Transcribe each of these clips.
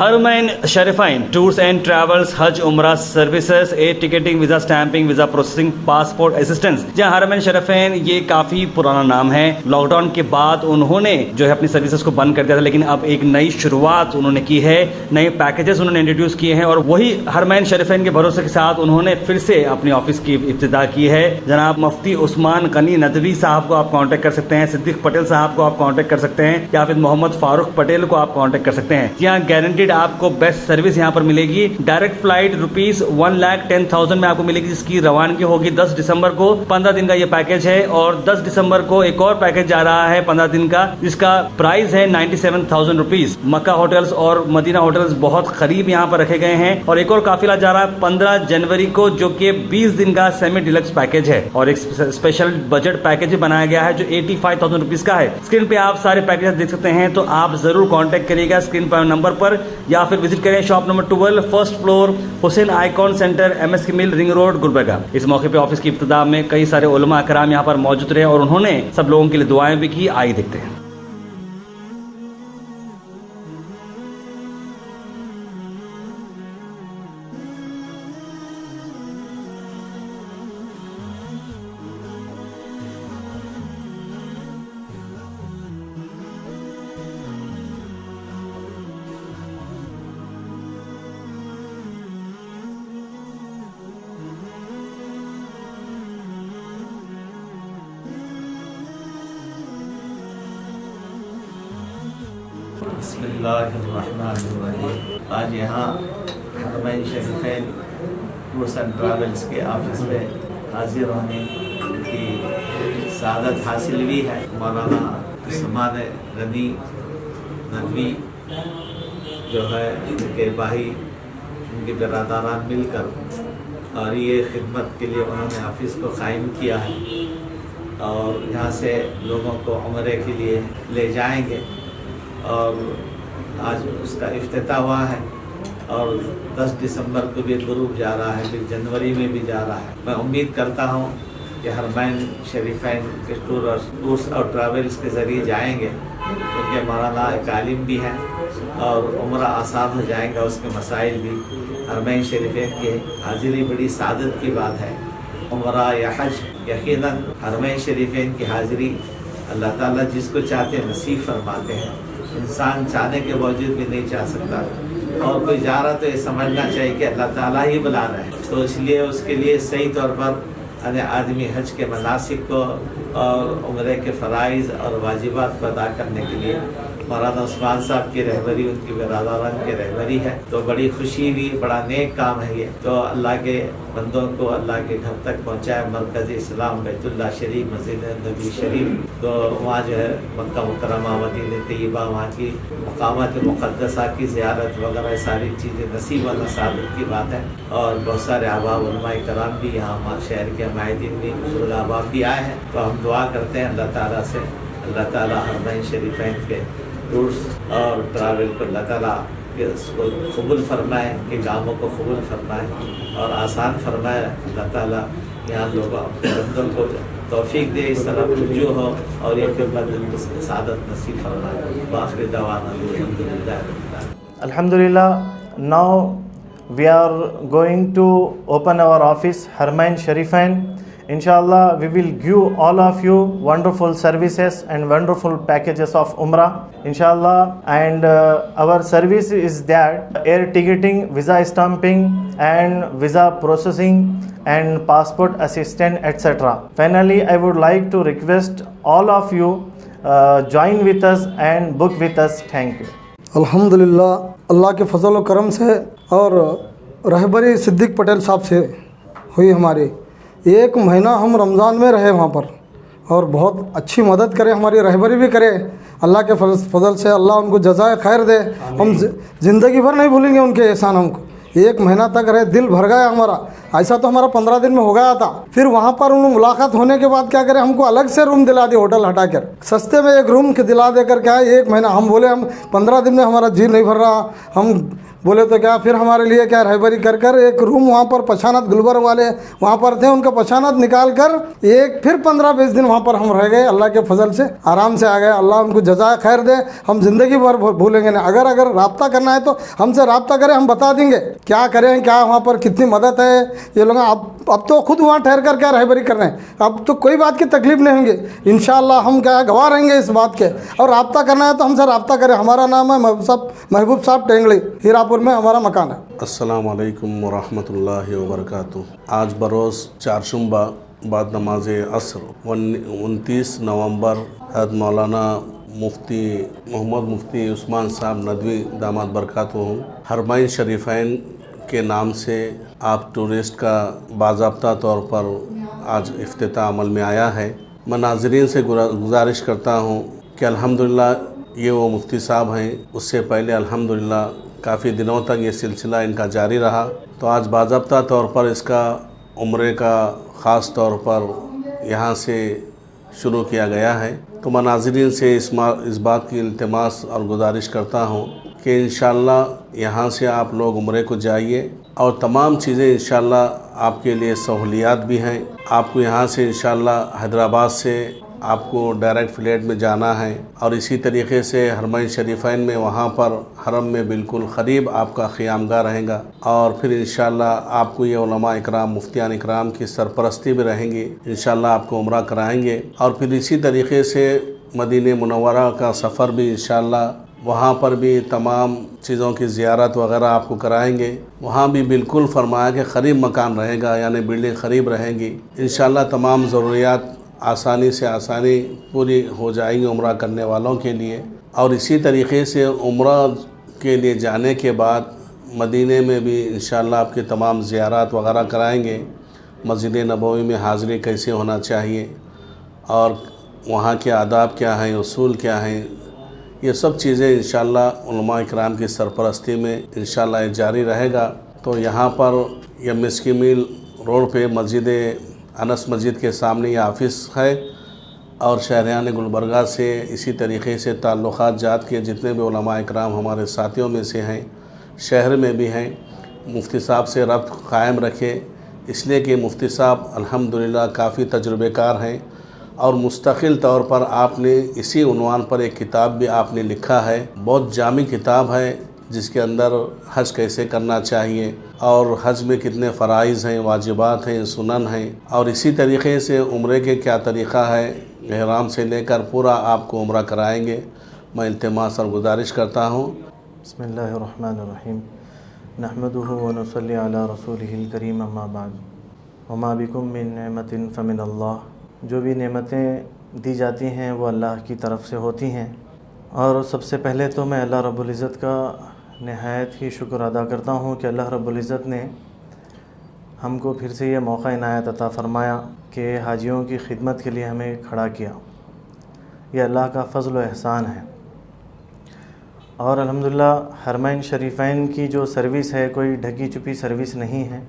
حرمین Sharifain tours and travels حج عمرہ services, air ticketing, visa stamping, visa processing, passport assistance. جہاں حرمین شریفین یہ کافی پرانا نام ہے. لاک ڈاؤن کے بعد انہوں نے جو ہے اپنی سروسز کو بند کر دیا تھا، لیکن اب ایک نئی شروعات انہوں نے کی ہے. نئے پیکیجز انہوں نے انٹروڈیوس کیے ہیں اور وہی حرمین شریفین کے بھروسے کے ساتھ انہوں نے پھر سے اپنی آفس کی ابتدا کی ہے. جناب مفتی عثمان غنی ندوی صاحب کو آپ کانٹیکٹ کر سکتے ہیں، صدیق پٹیل صاحب کو آپ کانٹیکٹ کر سکتے ہیں، یا پھر محمد فاروق پٹیل کو آپ کانٹیکٹ کر سکتے ہیں. یہاں گارنٹیڈ آپ کو بیسٹ سروس یہاں پر ملے گی. ڈائریکٹ فلائٹ ₹1,10,000 میں آپ کو ملے گی، جس کی روانگی ہوگی 10 دسمبر کو. 15 دن کا یہ پیکج ہے اور 10 دسمبر کو ایک اور پیکج جا رہا ہے 15 دن کا، جس کا پرائز ہے ₹97,000. مکہ ہوٹلز اور مدینہ ہوٹلز بہت قریب یہاں پر رکھے گئے ہیں. اور ایک اور قافلہ جا رہا ہے 15 جنوری کو، جو کہ 20 دن کا سیمی ڈیلکس پیکج ہے اور ایک اسپیشل بجٹ پیکج بھی بنایا گیا ہے جو ₹85,000 کا ہے. اسکرین پہ آپ سارے پیکجز دیکھ سکتے ہیں، تو آپ ضرور کانٹیکٹ کریے گا اسکرین پر نمبر پر، یا پھر وزٹ کریں شاپ نمبر 12 فرسٹ فلور حسین آئیکن سینٹر MS کی مل رنگ روڈ گلبرگہ. اس موقع پہ آفس کی ابتدا میں کئی سارے علماء کرام یہاں پر موجود رہے اور انہوں نے سب لوگوں کے لیے دعائیں بھی کی. آئیے دیکھتے ہیں. بسم اللہ الرحمن الرحیم. آج یہاں حرمین شریفین ٹورس اینڈ ٹریولز کے آفس میں حاضر ہونے کی سعادت حاصل ہوئی ہے. مولانا عثمان غنی ندوی جو ہے ان کے بھائی، ان کے برادران مل کر اور یہ خدمت کے لیے انہوں نے آفس کو قائم کیا ہے اور یہاں سے لوگوں کو عمرے کے لیے لے جائیں گے. اور آج اس کا افتتاح ہوا ہے اور 10 دسمبر کو بھی گروپ جا رہا ہے، پھر جنوری میں بھی جا رہا ہے. میں امید کرتا ہوں کہ حرمین شریفین کے ٹورس اور ٹریولز کے ذریعے جائیں گے، کیونکہ مولانا ایک عالم بھی ہے اور عمرہ آسان ہو جائے گا، اس کے مسائل بھی. حرمین شریفین کی حاضری بڑی سعادت کی بات ہے. عمرہ یا حج یقیناً حرمین شریفین کی حاضری اللہ تعالیٰ جس کو چاہتے ہیں نصیب فرماتے ہیں. انسان چاہنے کے باوجود بھی نہیں چاہ سکتا، اور کوئی جا رہا تو یہ سمجھنا چاہیے کہ اللہ تعالیٰ ہی بلا رہا ہے. تو اس لیے اس کے لیے صحیح طور پر آدمی حج کے مناسک کو اور عمرے کے فرائض اور واجبات کو ادا کرنے کے لیے مولانا عثمان صاحب کی رہبری، ان کی برادران کی رہبری ہے. تو بڑی خوشی ہوئی، بڑا نیک کام ہے یہ. تو اللہ کے بندوں کو اللہ کے گھر تک پہنچائے. مرکز اسلام بیت اللہ شریف، مسجد نبی شریف، تو وہاں جو ہے مکہ مکرمہ، مدینہ طیبہ، وہاں کی مقامات مقدسہ کی زیارت وغیرہ ساری چیزیں نصیب و سعادت کی بات ہے. اور بہت سارے احباب علماء کرام بھی یہاں شہر کے معاہدین بھی، بزرگ احباب بھی آئے ہیں. تو ہم دعا کرتے ہیں اللہ تعالیٰ سے، اللہ تعالیٰ حرمین شریفین کے ٹورس اور ٹریول کو اللہ تعالیٰ کہ اس کو قبول فرمائے، کہ کاموں کو قبول فرمائے اور آسان فرمائے. اللہ تعالیٰ یہاں لوگوں اپنے بندوں کو توفیق دے، اس طرح رجوع ہو اور یہ خدمت سعادت نصیب فرمائے. بآخر دعوانا الحمدللہ رب العالمین. Alhamdulillah, now we are going to open our office, Harmain Sharifain. Inshallah, we will give all of you wonderful services and wonderful packages of Umrah, inshallah. And our service is that air ticketing, visa stamping, and visa processing, and passport assistant, etc. Finally, I would like to request all of you join with us and book with us. Thank you. الحمدللہ اللہ کے فضل و کرم سے اور رہبری صدیق پٹیل صاحب سے ہوئی ہماری. 1 مہینہ ہم رمضان میں رہے وہاں پر اور بہت اچھی مدد کرے، ہماری رہبری بھی کرے. اللہ کے فضل سے اللہ ان کو جزائے خیر دے. ہم زندگی بھر نہیں بھولیں گے ان کے احسان. ہم کو 1 مہینہ تک رہے، دل بھر گیا ہمارا. ऐसा तो हमारा 15 दिन में हो गया था। फिर वहाँ पर उन मुलाकात होने के बाद क्या करें, हमको अलग से रूम दिला दिए होटल हटाकर, सस्ते में एक रूम दिला देकर क्या है 1 महीना। हम बोले हम 15 दिन में हमारा जी नहीं भर रहा, हम बोले तो क्या, फिर हमारे लिए क्या रहबरी कर कर एक रूम वहाँ पर पछानत गुलबर्ग वाले वहाँ पर थे, उनका पछानत निकाल कर फिर 15-20 दिन वहाँ पर हम रह गए। अल्लाह के फजल से आराम से आ गए। अल्लाह उनको जज़ाए खैर दे, हम ज़िंदगी भर भूलेंगे नहीं। अगर रब्ता करना है तो हमसे रब्ता करें, हम बता देंगे क्या करें, क्या वहाँ पर कितनी मदद है। ये लोग अब तो खुद वहाँ ठहर कर क्या रहबरी कर रहे हैं, अब तो कोई बात की तकलीफ नहीं होंगे इंशाअल्लाह। हम क्या गवाह रहेंगे इस बात के। और रब्ता करना है तो हमसे रब्ता करें। हमारा नाम है महबूब साहब टेंगड़ी, हीरापुर में हमारा मकान है। अस्सलाम वालेकुम वरहमतुल्लाहि वबरकातुहू। आज बरोज़ चारशुम्बा बाद नमाज असर 29 नवंबर हज़रत मौलाना मुफ्ती मोहम्मद मुफ्ती उस्मान साहब नदवी दामाद बरकातुहू हरमैन शरीफैन के नाम से आप टूरिस्ट का बाज़ाब्ता तौर पर आज इफ्तिताह अमल में आया है। मैं नाज़रीन से गुजारिश करता हूँ कि अल्हम्दुलिल्लाह ये वो मुफ्ती साहब हैं, उससे पहले अल्हम्दुलिल्लाह काफ़ी दिनों तक ये सिलसिला इनका जारी रहा। तो आज बाज़ाब्ता तौर पर इसका उम्रे का ख़ास तौर पर यहाँ से शुरू किया गया है। तो मैं नाज़रीन से इस बात की इल्तिमास और गुजारिश करता हूँ कि इंशाअल्लाह यहाँ से आप लोग उम्रे को जाइए और तमाम चीज़ें इंशाअल्लाह आपके लिए सहूलियात भी हैं। आपको यहाँ से इंशाअल्लाह हैदराबाद से आपको डायरेक्ट फ़्लाइट में जाना है और इसी तरीके से हरमैन शरीफैन में वहाँ पर हरम में बिल्कुल क़रीब आपका क़ियामगाह रहेगा और फिर इंशाअल्लाह आपको ये उलमा इकराम मुफ्तियान इकराम की सरपरस्ती भी रहेंगी। इंशाअल्लाह आपको उम्रा कराएंगे और फिर इसी तरीके से मदीने मुनव्वरा का सफ़र भी इंशाअल्लाह वहाँ पर भी तमाम चीज़ों की ज़ियारत वग़ैरह आपको कराएंगे। वहाँ भी बिल्कुल फरमाया कि क़रीब मकान रहेगा, यानी बिल्डिंग क़रीब रहेंगी। इंशाअल्लाह तमाम ज़रूरियात आसानी से आसानी पूरी हो जाएंगी उम्रा करने वालों के लिए। और इसी तरीके से उम्रा के लिए जाने के बाद मदीने में भी इंशाअल्लाह आपके तमाम ज़ियारत वग़ैरह कराएंगे। मस्जिद नबवी में हाज़िरी कैसे होना चाहिए और वहाँ के आदाब क्या हैं, उसूल क्या हैं, ये सब चीज़ें इंशाअल्लाह उलमा इकराम की सरपरस्ती में इंशाअल्लाह जारी रहेगा। तो यहाँ पर यह मिस्की मील रोड पे मस्जिद अनस मस्जिद के सामने ये ऑफ़िस है और शहरियान गुलबर्गा से इसी तरीके से ताल्लुक़ात जात के जितने भी उलमा इकराम हमारे साथियों में से हैं, शहर में भी हैं, मुफ्ती साहब से रब्त कायम रखे, इसलिए कि मुफ्ती साहब अल्हम्दुलिल्लाह काफ़ी तजुर्बेकार हैं और मुस्तकिल तौर पर आपने इसी उन्वान पर एक किताब भी आपने लिखा है। बहुत जामी किताब है जिसके अंदर हज कैसे करना चाहिए और हज में कितने फ़राइज़ हैं, वाजिबात हैं, सुनन हैं और इसी तरीके से उम्रे के क्या तरीक़ा है, एहराम से लेकर पूरा आपको उम्रा कराएंगे। मैं इल्तिमास और गुजारिश करता हूँ। बिस्मिल्लाहिर्रहमानिर्रहीम नहमदुहु व नुसल्ली अला रसूलिहिल करीम अम्मा बाद वमा बिकुम मिन नेमतिन फ़मिनल्लाह। जो भी नेमतें दी जाती हैं वो अल्लाह की तरफ से होती हैं और सबसे पहले तो मैं अल्लाह रब्बुल इज़्ज़त का नहायत ही शुक्र अदा करता हूँ कि अल्लाह रब्बुल इज़्ज़त ने हमको फिर से ये मौका इनायत अता फ़रमाया कि हाजियों की खिदमत के लिए हमें खड़ा किया। ये अल्लाह का फ़ज़ल व एहसान है। और अल्हम्दुलिल्लाह हरमैन शरीफैन की जो सर्विस है कोई ढकी छुपी सर्विस नहीं है।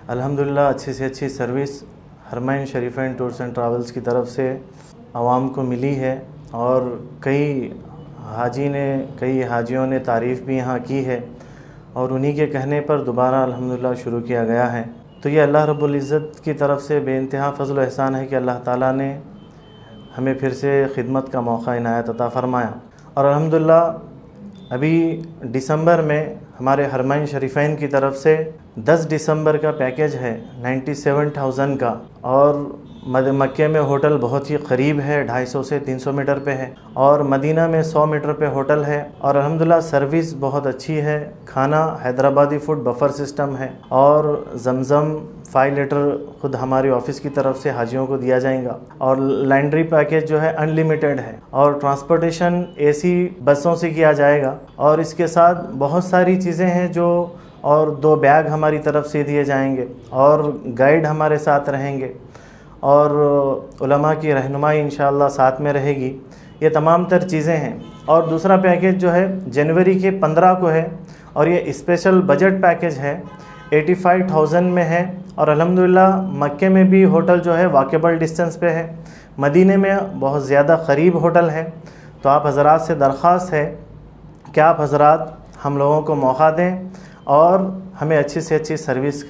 अल्हम्दुलिल्लाह अच्छी से अच्छी सर्विस हरमैन शरीफैन टूर्स एंड ट्रैवल्स की तरफ से आवाम को मिली है और कई हाजियों ने तारीफ़ भी यहाँ की है और उन्हीं के कहने पर दोबारा अल्हम्दुलिल्लाह शुरू किया गया है। तो ये अल्लाह रब्बुल इज़्ज़त की तरफ से बेइंतहा फ़ज़ल व एहसान है कि अल्लाह ताला ने हमें फिर से खिदमत का मौका इनायत अता फ़रमाया। और अल्हम्दुलिल्लाह अभी दिसंबर में हमारे हरमैन शरीफैन की तरफ से 10 दिसंबर का पैकेज है 97,000 का और मक्के में होटल बहुत ही क़रीब है, 250 से 300 मीटर पे है और मदीना में 100 मीटर पे होटल है और अल्हम्दुलिल्लाह सर्विस बहुत अच्छी है। खाना हैदराबादी फूड बफ़र सिस्टम है और ज़मज़म 5 लीटर ख़ुद हमारी ऑफ़िस की तरफ से हाजियों को दिया जाएगा और लैंड्री पैकेज जो है अनलिमिटेड है और ट्रांसपोर्टेशन AC बसों से किया जाएगा और इसके साथ बहुत सारी चीज़ें हैं जो और 2 बैग हमारी तरफ से दिए जाएंगे और गाइड हमारे साथ रहेंगे और उलमा की रहनुमाई इंशाअल्लाह साथ में रहेगी। ये तमाम तर चीज़ें हैं। और दूसरा पैकेज जो है जनवरी के 15 को है और ये स्पेशल बजट पैकेज है। 85,000 میں ہے، اور الحمدللہ مکے میں بھی ہوٹل جو ہے واقعبل ڈسٹنس پہ ہے، مدینے میں بہت زیادہ قریب ہوٹل ہے. تو آپ حضرات سے درخواست ہے کہ آپ حضرات ہم لوگوں کو موقع دیں اور ہمیں اچھی سے اچھی سروس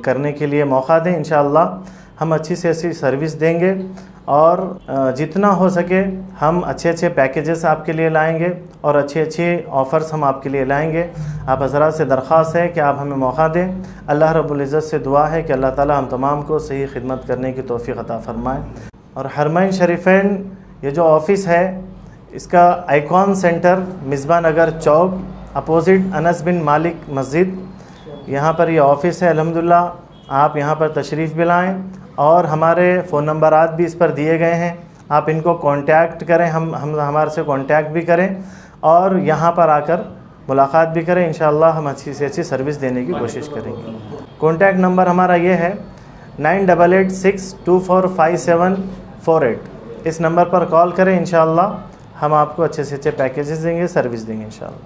کرنے کے لیے موقع دیں. انشاءاللہ ہم اچھی سے اچھی سروس دیں گے، اور جتنا ہو سکے ہم اچھے اچھے پیکیجز آپ کے لیے لائیں گے اور اچھے اچھے آفرز ہم آپ کے لیے لائیں گے. آپ حضرات سے درخواست ہے کہ آپ ہمیں موقع دیں. اللہ رب العزت سے دعا ہے کہ اللہ تعالی ہم تمام کو صحیح خدمت کرنے کی توفیق عطا فرمائے. اور حرمین شریفین یہ جو آفس ہے اس کا آئیکن سینٹر مصباح نگر چوک اپوزٹ انس بن مالک مسجد، یہاں پر یہ آفس ہے. الحمدللہ آپ یہاں پر تشریف بھی لائیں، اور ہمارے فون نمبرات بھی اس پر دیے گئے ہیں، آپ ان کو کانٹیکٹ کریں، ہم ہمارے سے کانٹیکٹ بھی کریں اور یہاں پر آ کر ملاقات بھی کریں. انشاءاللہ ہم اچھی سے اچھی سروس دینے کی کوشش کریں گے. کانٹیکٹ نمبر ہمارا یہ ہے 9886245748. اس نمبر پر کال کریں، انشاءاللہ ہم آپ کو اچھے سے اچھے پیکیجز دیں گے، سروس دیں گے انشاءاللہ.